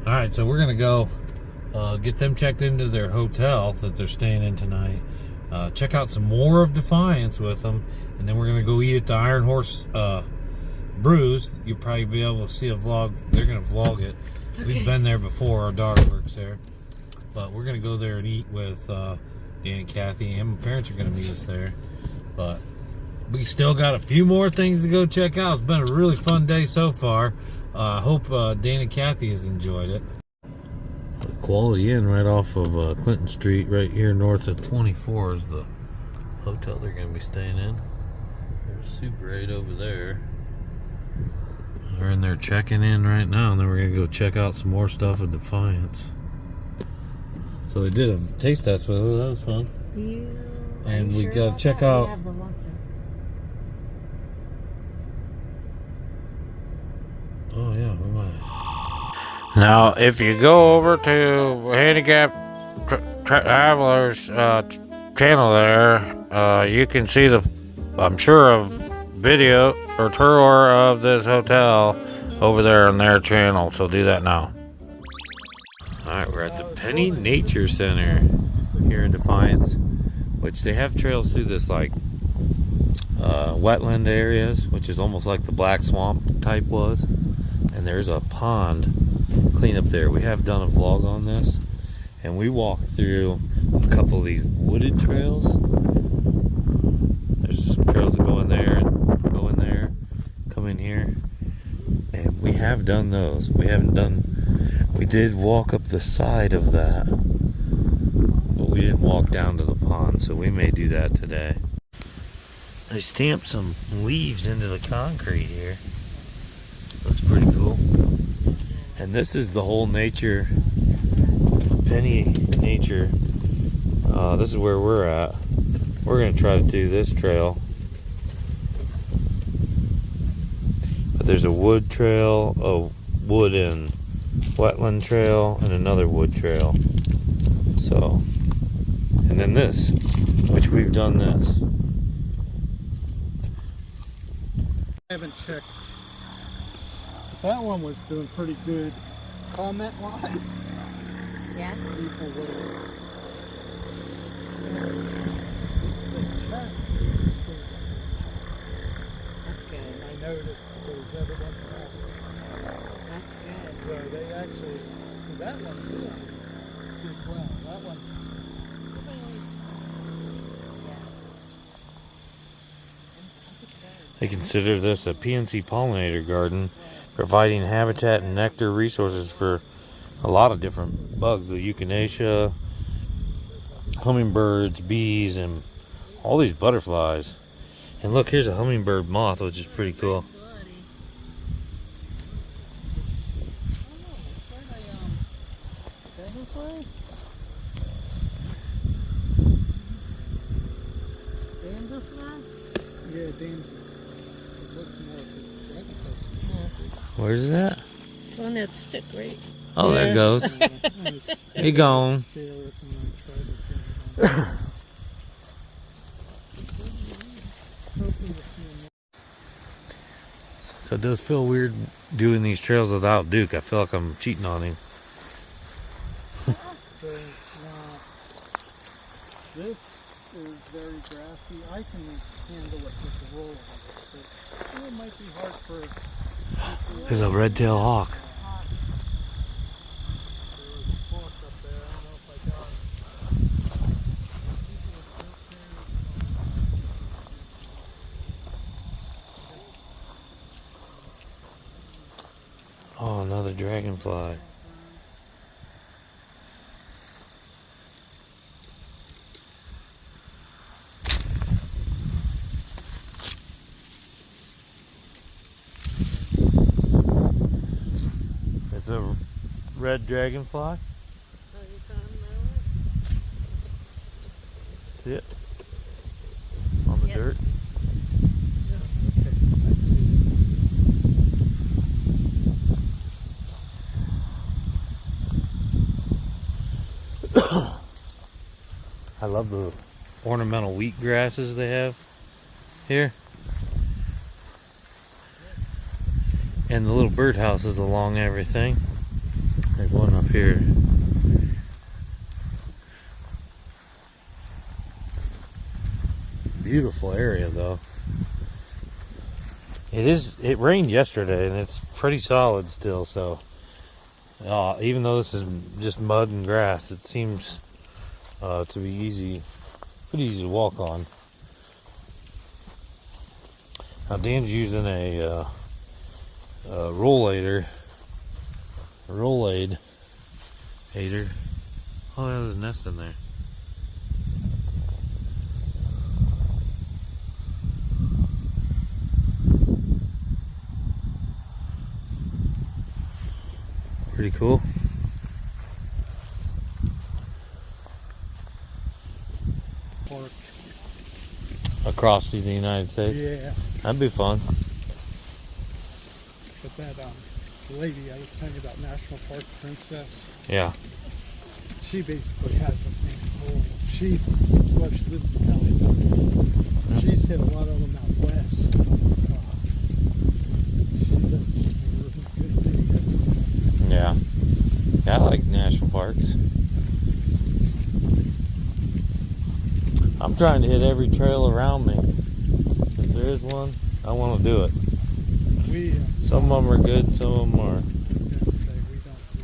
Alright, so we're going to go get them checked into their hotel that they're staying in tonight. Check out some more of Defiance with them. And then we're going to go eat at the Iron Horse Brews. You'll probably be able to see a vlog. They're going to vlog it. Okay. We've been there before. Our daughter works there. But we're going to go there and eat with Dan and Kathy. And my parents are going to meet us there. But we still got a few more things to go check out. It's been a really fun day so far. I hope Dan and Kathy has enjoyed it. The Quality Inn right off of Clinton Street, right here north of 24 is the hotel they're going to be staying in. There's Super 8 over there. We're in there checking in right now, and then we're going to go check out some more stuff at Defiance. So they did a taste test with it. That was fun. And we got to check out. Oh yeah, we might. Now, if you go over to Handicap Travelers channel there, you can see I'm sure, a video or tour of this hotel over there on their channel. So do that now. All right, we're at the Penny Nature Center here in Defiance, which they have trails through this like wetland areas, which is almost like the Black Swamp type was. And there's a pond cleanup there. We have done a vlog on this, and we walked through a couple of these wooded trails. There's some trails that go in there and go in there, come in here, and we have done those. We did walk up the side of that, but we didn't walk down to the pond, so we may do that today. They stamped some leaves into the concrete here. Looks pretty cool. And this is the whole nature, Penny Nature. This is where we're at. We're going to try to do this trail. But there's a wood trail, a wood and wetland trail, and another wood trail. So, and then this, which we've done this. I haven't checked. That one was doing pretty good comment-wise. Yeah. People were. That's good. I noticed there's every once in a while. That's good. So they actually, so that one did well. That one. They consider this a PNC pollinator garden, providing habitat and nectar resources for a lot of different bugs, the echinacea, hummingbirds, bees, and all these butterflies. And look, here's a hummingbird moth, which is pretty cool. Yeah, damsel. Where's that? It's on that stick, right? Oh, there it goes. He gone. So it does feel weird doing these trails without Duke. I feel like I'm cheating on him. So now, this is very grassy. I can handle it with the roll of it, but it might be hard for. There's a red-tailed hawk. Oh, another dragonfly. It's a red dragonfly. Oh, you found that See it? On the Yep. dirt. I love the ornamental wheat grasses they have here. And the little birdhouses along everything. There's one up here. Beautiful area though. It rained yesterday and it's pretty solid still, so even though this is just mud and grass, it seems to be pretty easy to walk on. Now Dan's using a rollade. Oh yeah, there's a nest in there. Pretty cool. Park. Across the United States? Yeah. That'd be fun. But that lady I was telling you about, National Park Princess, Yeah. she basically has the same goal. She lives in California. She's hit a lot of them out west. She does some really good videos. Yeah. Yeah, I like national parks. I'm trying to hit every trail around me. If there is one, I want to do it. Some of them are good, some of them are. I was going to say, we don't do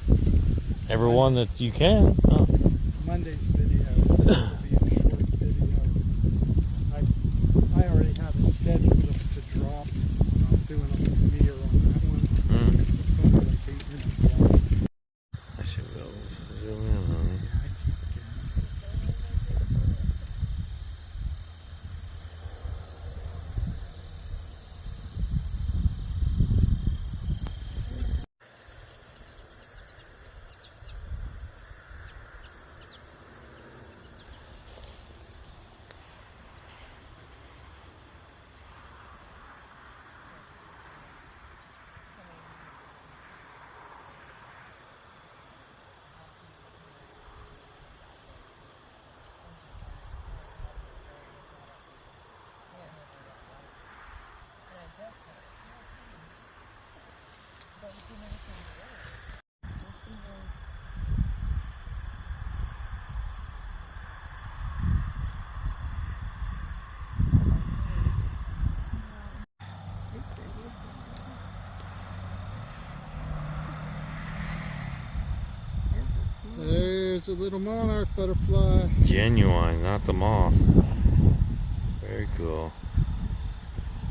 everything. Every one that you can. Huh? Monday's video will be a short video. I already have it scheduled just to drop. I'm doing a premiere on that one. It's only like 8 minutes long. I should go zoom in on it. There's a little monarch butterfly. Genuine, not the moth. Very cool.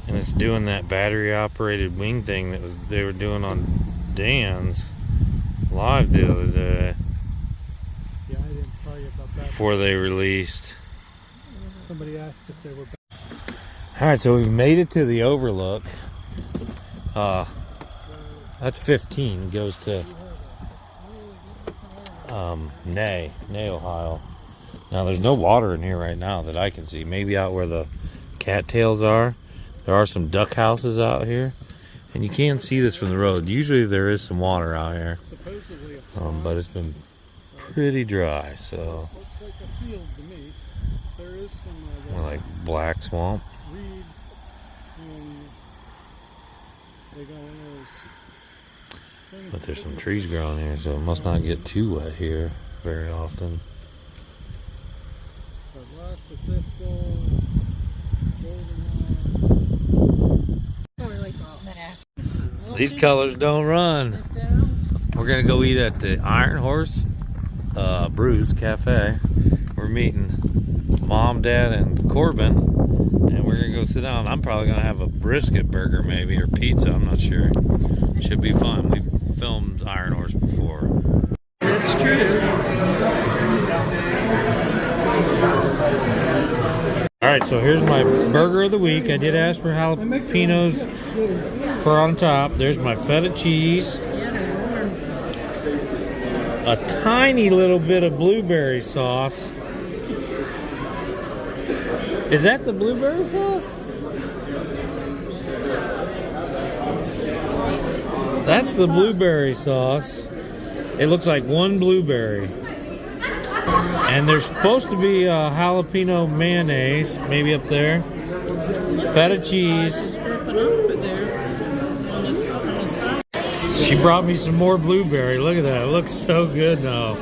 And it's doing that battery operated wing thing that they were doing on Dan's live the other day. Yeah, I didn't tell you about that. Before they released. Somebody asked if they were back. Alright, so we've made it to the overlook. That's 15, goes to Nay, Ohio. Now there's no water in here right now that I can see. Maybe out where the cattails are. There are some duck houses out here. And you can't see this from the road. Usually there is some water out here. But it's been pretty dry, so. Looks like a field to me. There is some More like black swamp. reed and they go in those things. But there's some trees growing here, so it must not get too wet here very often. But lots of thistle, goldenrod. These colors don't run. We're gonna go eat at the Iron Horse Brews Cafe. We're meeting Mom, Dad, and Corbin, and we're gonna go sit down. I'm probably gonna have a brisket burger, maybe, or pizza. I'm not sure. Should be fun. We've filmed Iron Horse before. That's true. All right, so here's my burger of the week. I did ask for jalapenos for on top. There's my feta cheese. A tiny little bit of blueberry sauce. Is that the blueberry sauce? That's the blueberry sauce. It looks like one blueberry. And there's supposed to be a jalapeno mayonnaise, maybe up there. Feta cheese. She brought me some more blueberry. Look at that. It looks so good now.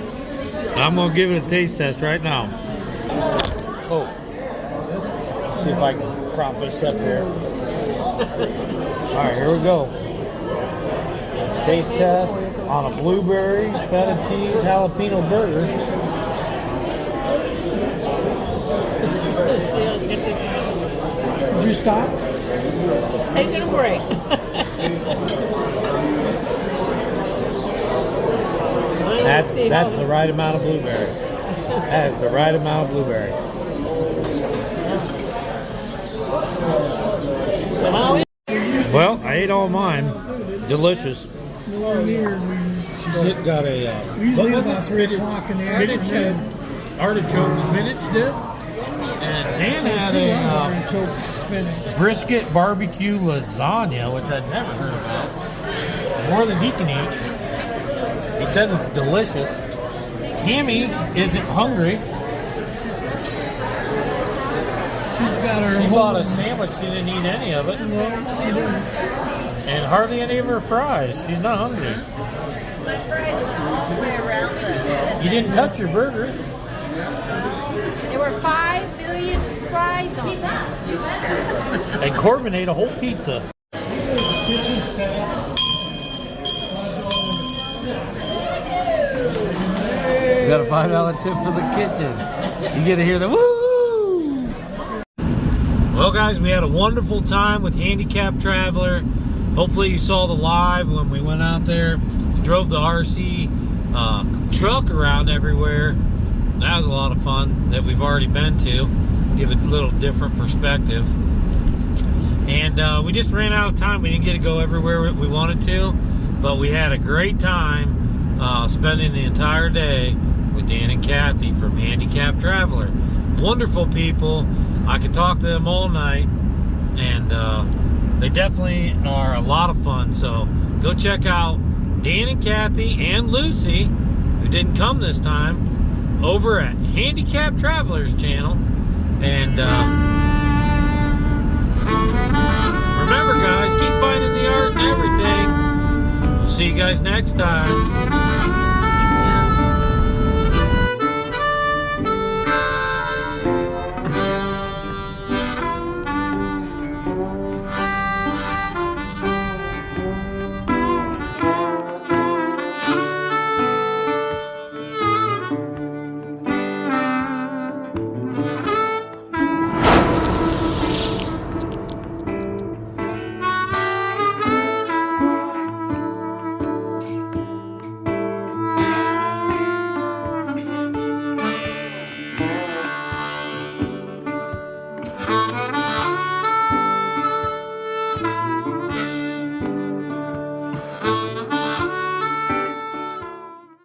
I'm going to give it a taste test right now. Oh. Let's see if I can prop this up here. All right, here we go. Taste test on a blueberry, feta cheese, jalapeno burger. Did you stop? Just taking a break. That's the right amount of blueberry. That is the right amount of blueberry. Well, I ate all mine. Delicious. She's got a what was it? Spinach and artichoke spinach dip. And Dan had a brisket barbecue lasagna, which I'd never heard about. More than he can eat. He says it's delicious. Tammy isn't hungry. She bought a sandwich. She didn't eat any of it. And hardly any of her fries. She's not hungry. My fries were all the way around us. You didn't touch your burger. There were 5 billion fries on it. And Corbin ate a whole pizza. We got a $5 tip for the kitchen. You get to hear the woo! Well, guys, we had a wonderful time with Handicapped Traveler. Hopefully you saw the live when we went out there. We drove the RC truck around everywhere. That was a lot of fun that we've already been to. Give it a little different perspective. And we just ran out of time. We didn't get to go everywhere we wanted to, but we had a great time spending the entire day with Dan and Kathy from Handicapped Traveler. Wonderful people. I could talk to them all night, and they definitely are a lot of fun. So go check out Dan and Kathy and Lucy, who didn't come this time, over at Handicapped Traveler's channel. And remember, guys, keep finding the art and everything. We'll see you guys next time.